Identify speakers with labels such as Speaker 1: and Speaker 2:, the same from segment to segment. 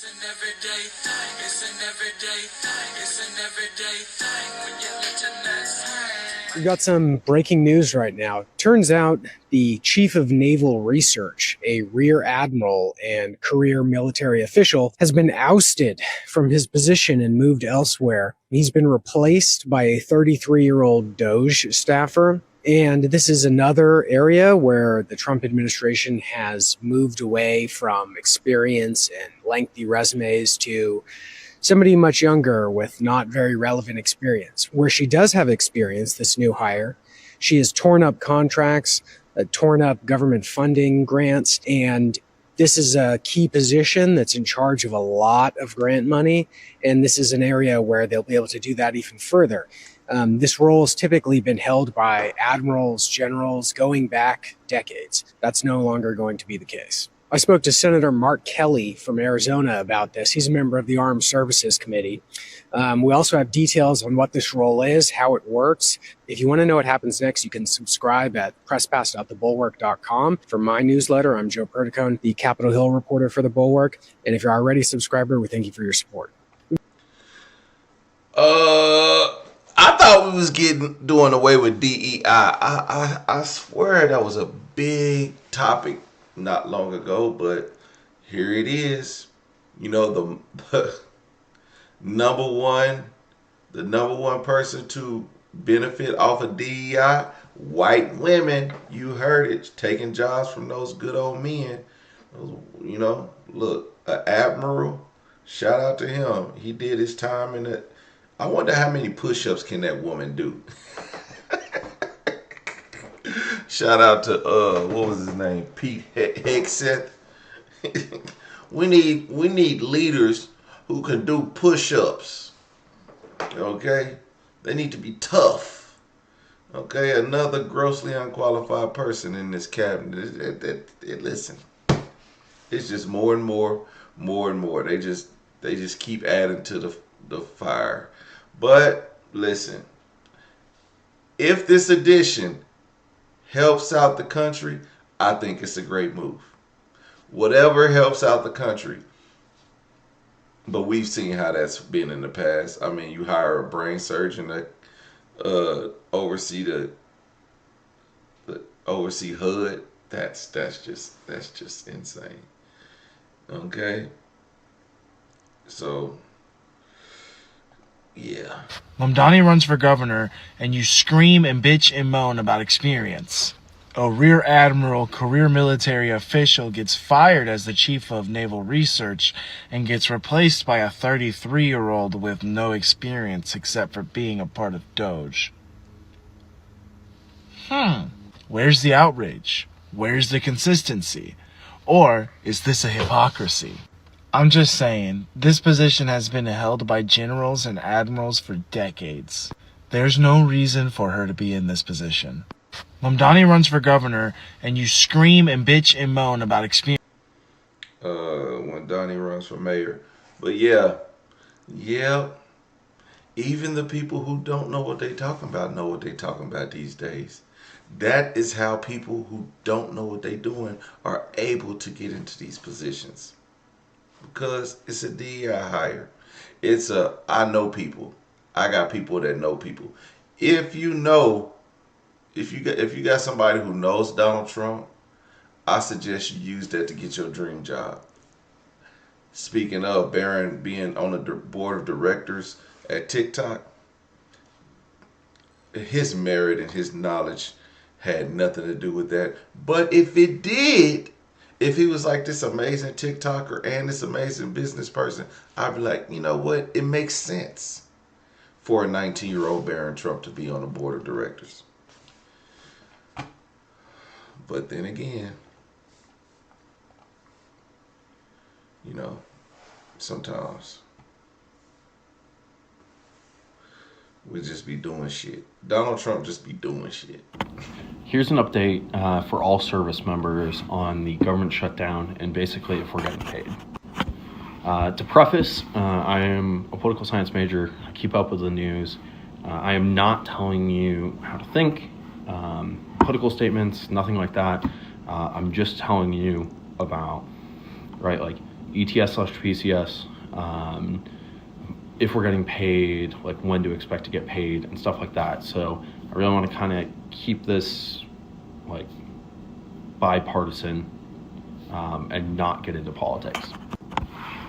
Speaker 1: It's an everyday thing. It's an everyday thing. It's an everyday thing when you let your nuts hang.
Speaker 2: We've got some breaking news right now. Turns out the chief of naval research, a rear admiral and career military official, has been ousted from his position and moved elsewhere. He's been replaced by a 33-year-old DOJ staffer. And this is another area where the Trump administration has moved away from experience and lengthy resumes to somebody much younger with not very relevant experience. Where she does have experience, this new hire, she has torn up contracts, torn up government funding grants, and this is a key position that's in charge of a lot of grant money, and this is an area where they'll be able to do that even further. This role has typically been held by admirals, generals, going back decades. That's no longer going to be the case. I spoke to Senator Mark Kelly from Arizona about this. He's a member of the Armed Services Committee. We also have details on what this role is, how it works. If you want to know what happens next, you can subscribe at presspass.thebulwark.com. For my newsletter, I'm Joe Perticone, the Capitol Hill reporter for The Bulwark. And if you're already a subscriber, we thank you for your support.
Speaker 3: I thought we was doing away with DEI. I swear that was a big topic not long ago, but here it is. You know, the number one person to benefit off of DEI, white women. You heard it, taking jobs from those good old men. You know, look, an admiral. Shout out to him. He did his time in it. I wonder how many push-ups can that woman do. Shout out to what was his name, Pete Hegseth. we need leaders who can do push-ups. Okay, they need to be tough. Okay, another grossly unqualified person in this cabinet. Listen, it's just more and more. They just keep adding to the fire. But listen, if this addition helps out the country, I think it's a great move. Whatever helps out the country. But we've seen how that's been in the past. I mean, you hire a brain surgeon to oversee HUD. That's just insane. Okay, so. Yeah.
Speaker 4: Mamdani runs for governor, and you scream and bitch and moan about experience. A rear admiral, career military official gets fired as the chief of naval research and gets replaced by a 33-year-old with no experience except for being a part of DOJ. Where's the outrage? Where's the consistency? Or is this a hypocrisy? I'm just saying, this position has been held by generals and admirals for decades. There's no reason for her to be in this position. Mamdani runs for governor, and you scream and bitch and moan about experience.
Speaker 3: When Donnie runs for mayor. But yeah, even the people who don't know what they talking about know what they talking about these days. That is how people who don't know what they doing are able to get into these positions. Because it's a DEI hire. I know people. I got people that know people. If you got somebody who knows Donald Trump, I suggest you use that to get your dream job. Speaking of Barron being on the board of directors at TikTok, his merit and his knowledge had nothing to do with that. But if it did, if he was like this amazing TikToker and this amazing business person, I'd be like, you know what? It makes sense for a 19-year-old Barron Trump to be on the board of directors. But then again, you know, sometimes we just be doing shit. Donald Trump just be doing shit.
Speaker 5: Here's an update for all service members on the government shutdown and basically if we're getting paid. To preface, I am a political science major. I keep up with the news. I am not telling you how to think, political statements, nothing like that. I'm just telling you about, right, like ETS/PCS, if we're getting paid, like when to expect to get paid and stuff like that. So I really want to kind of keep this like bipartisan and not get into politics.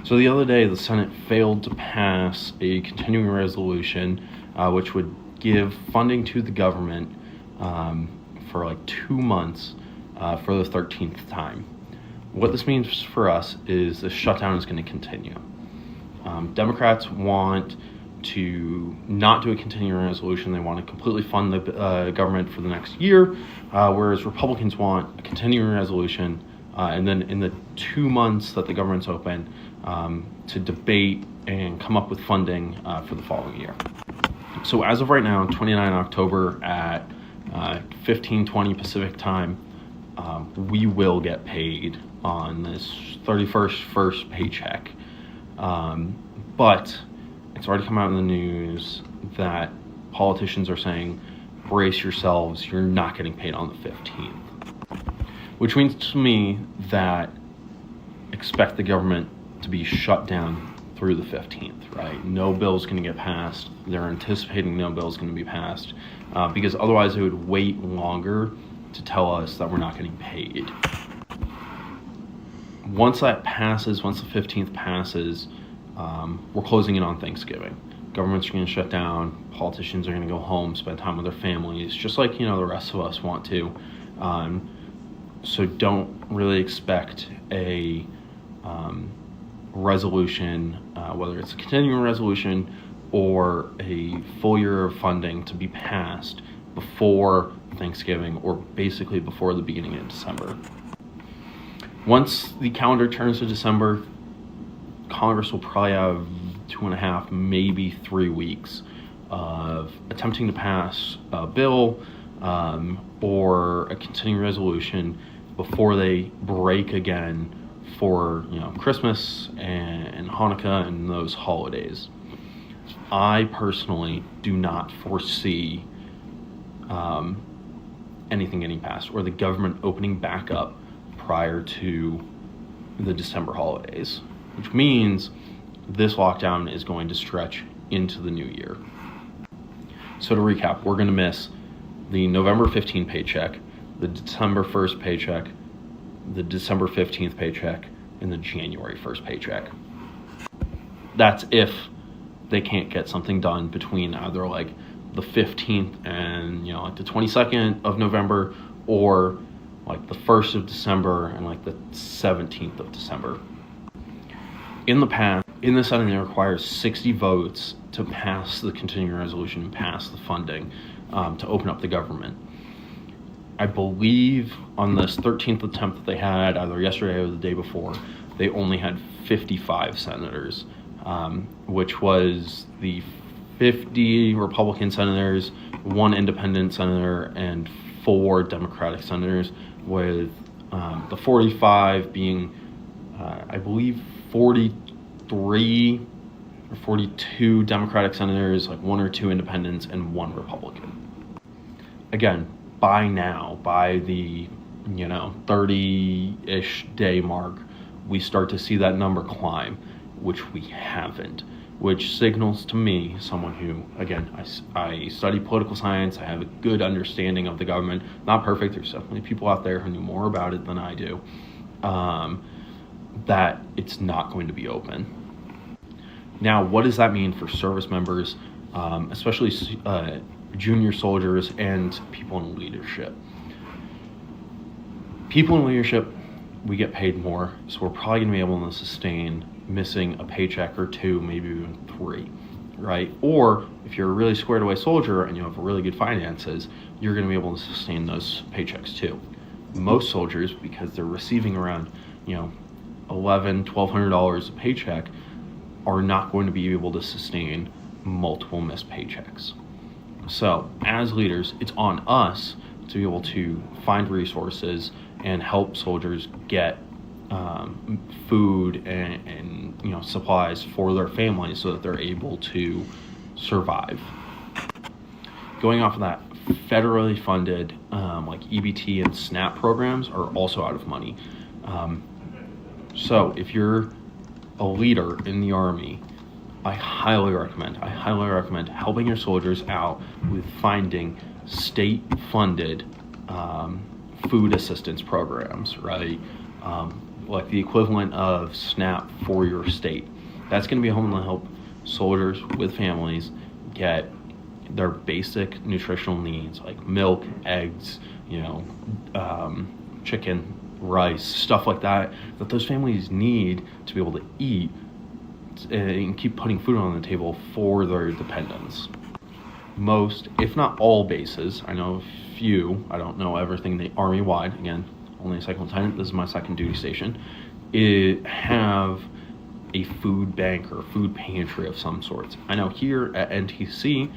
Speaker 5: So the other day, the Senate failed to pass a continuing resolution which would give funding to the government for like 2 months for the 13th time. What this means for us is the shutdown is going to continue. Democrats want to not do a continuing resolution. They want to completely fund the government for the next year, whereas Republicans want a continuing resolution and then in the 2 months that the government's open to debate and come up with funding for the following year. So as of right now, 29 October at 15:20 Pacific time, we will get paid on this 31st first paycheck. But it's already come out in the news that politicians are saying, brace yourselves, you're not getting paid on the 15th. Which means to me that expect the government to be shut down through the 15th, right? No bill's going to get passed. They're anticipating no bill's going to be passed because otherwise they would wait longer to tell us that we're not getting paid. Once that passes, once the 15th passes, we're closing in on Thanksgiving. Governments are going to shut down. Politicians are going to go home, spend time with their families, just like, the rest of us want to. So don't really expect a resolution, whether it's a continuing resolution or a full year of funding to be passed before Thanksgiving or basically before the beginning of December. Once the calendar turns to December, Congress will probably have 2.5, maybe 3 weeks of attempting to pass a bill or a continuing resolution before they break again for Christmas and Hanukkah and those holidays. I personally do not foresee anything getting passed or the government opening back up prior to the December holidays, which means this lockdown is going to stretch into the new year. So to recap, we're going to miss the November 15th paycheck, the December 1st paycheck, the December 15th paycheck, and the January 1st paycheck. That's if they can't get something done between either like the 15th and like the 22nd of November or like the 1st of December and like the 17th of December. In the past, in the Senate, it requires 60 votes to pass the continuing resolution and pass the funding to open up the government. I believe on this 13th attempt that they had either yesterday or the day before, they only had 55 senators, which was the 50 Republican senators, 1 independent senator, and 4 Democratic senators, with the 45 being, I believe, 43 or 42 Democratic senators, like 1 or 2 independents, and 1 Republican. Again, by now, by the 30-ish day mark, we start to see that number climb, which we haven't, which signals to me, someone who, again, I study political science, I have a good understanding of the government, not perfect, there's definitely people out there who know more about it than I do, that it's not going to be open. Now, what does that mean for service members, especially junior soldiers and people in leadership? People in leadership, we get paid more, so we're probably going to be able to sustain missing a paycheck or 2, maybe even 3, right? Or if you're a really squared away soldier and you have really good finances, you're going to be able to sustain those paychecks too. Most soldiers, because they're receiving around $1,200 a paycheck, are not going to be able to sustain multiple missed paychecks. So as leaders, it's on us to be able to find resources and help soldiers get food and supplies for their families so that they're able to survive. Going off of that, federally funded like EBT and SNAP programs are also out of money. So if you're a leader in the Army, I highly recommend helping your soldiers out with finding state-funded food assistance programs, right? Like the equivalent of SNAP for your state. That's going to be home to help soldiers with families get their basic nutritional needs like milk, eggs, chicken, rice, stuff like that those families need to be able to eat and keep putting food on the table for their dependents. Most, if not all bases, I know a few, I don't know everything the Army-wide, again, only a second lieutenant, this is my second duty station, have a food bank or food pantry of some sorts. I know here at NTC,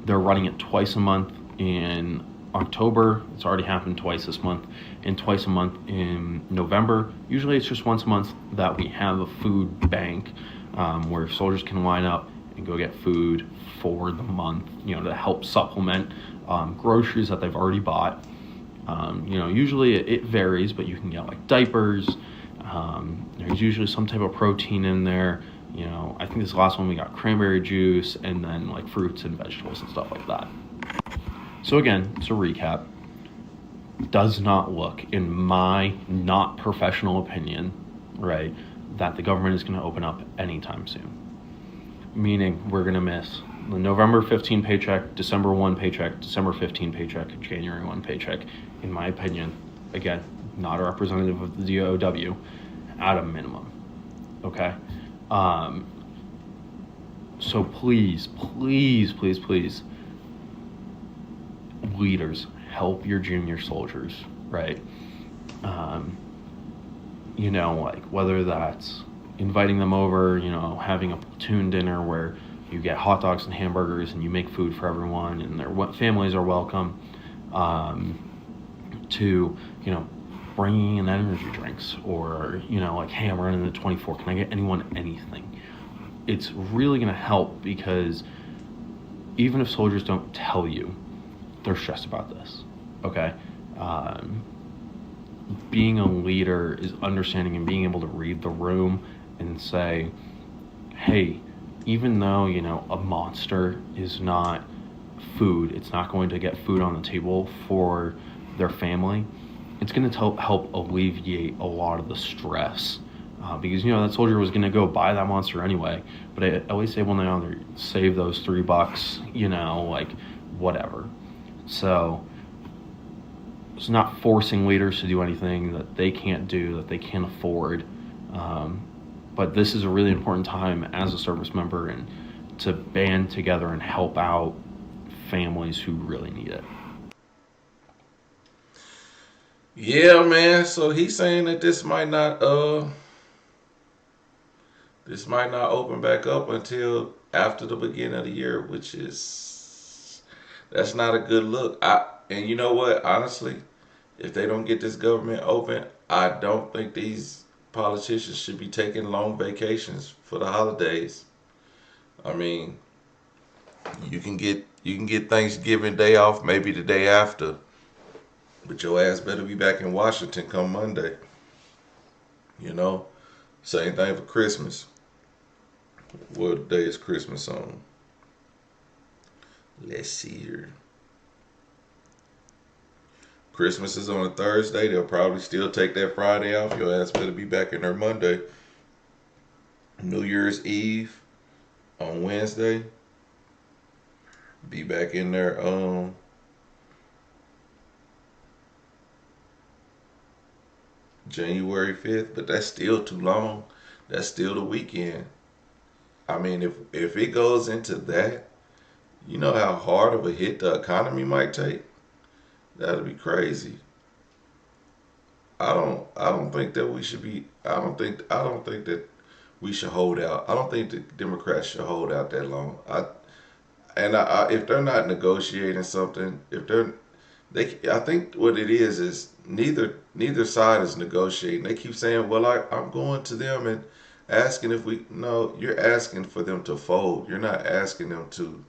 Speaker 5: they're running it twice a month in October. It's already happened twice this month, and twice a month in November. Usually it's just once a month that we have a food bank where soldiers can line up and go get food for the month, to help supplement groceries that they've already bought. Usually it varies, but you can get like diapers. There's usually some type of protein in there. I think this last one we got cranberry juice and then like fruits and vegetables and stuff like that. So again, to recap, does not look, in my not professional opinion, right, that the government is going to open up anytime soon. Meaning we're going to miss the November 15 paycheck, December 1 paycheck, December 15 paycheck, January 1 paycheck. In my opinion, again, not a representative of the DOW, at a minimum. Okay? So please, leaders, help your junior soldiers, right? Like whether that's inviting them over, having a platoon dinner where you get hot dogs and hamburgers and you make food for everyone and their families are welcome, to, bringing in energy drinks or, like, hey, I'm running the 24, can I get anyone anything? It's really going to help because even if soldiers don't tell you, they're stressed about this, okay? Being a leader is understanding and being able to read the room and say, hey, even though, a monster is not food, it's not going to get food on the table for their family, it's going to help alleviate a lot of the stress. Because, that soldier was going to go buy that monster anyway, but at least able to save those $3, like whatever. So it's not forcing leaders to do anything that they can't do, that they can't afford. But this is a really important time as a service member and to band together and help out families who really need it.
Speaker 3: Yeah, man. So he's saying that this might not open back up until after the beginning of the year, that's not a good look. And you know what? Honestly, if they don't get this government open, I don't think these politicians should be taking long vacations for the holidays. I mean, you can get Thanksgiving Day off maybe the day after, but your ass better be back in Washington come Monday. Same thing for Christmas. What day is Christmas on? Let's see here. Christmas is on a Thursday. They'll probably still take that Friday off. Your ass better be back in there Monday. New Year's Eve on Wednesday. Be back in there January 5th, but that's still too long. That's still the weekend. I mean, if it goes into that, you know how hard of a hit the economy might take? That'd be crazy. I don't think that we should be I don't think that we should hold out. I don't think the Democrats should hold out that long. If they're not negotiating something, I think what it is neither side is negotiating. They keep saying, "Well, I'm going to them and asking if we." No, you're asking for them to fold. You're not asking them to,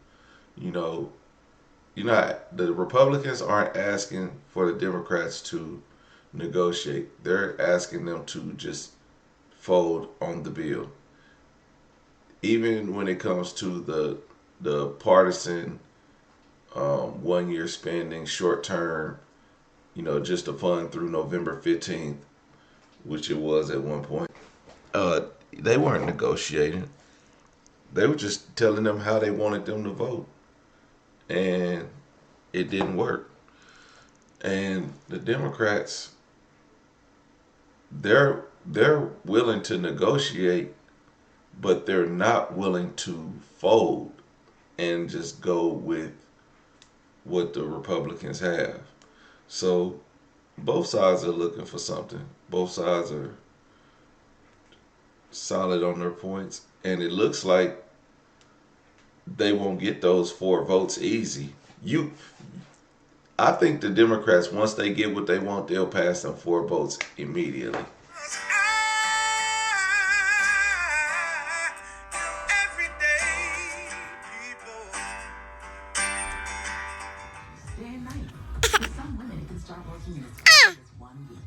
Speaker 3: the Republicans aren't asking for the Democrats to negotiate. They're asking them to just fold on the bill. Even when it comes to the partisan 1 year spending, short term, just to fund through November 15th, which it was at one point. They weren't negotiating. They were just telling them how they wanted them to vote, and it didn't work. And the Democrats, they're willing to negotiate, but they're not willing to fold and just go with what the Republicans have. So both sides are looking for something. Both sides are solid on their points, and it looks like they won't get those 4 votes easy. I think the Democrats, once they get what they want, they'll pass them 4 votes immediately.
Speaker 1: Day and night. For some women, it can start working in as fast as 1 week.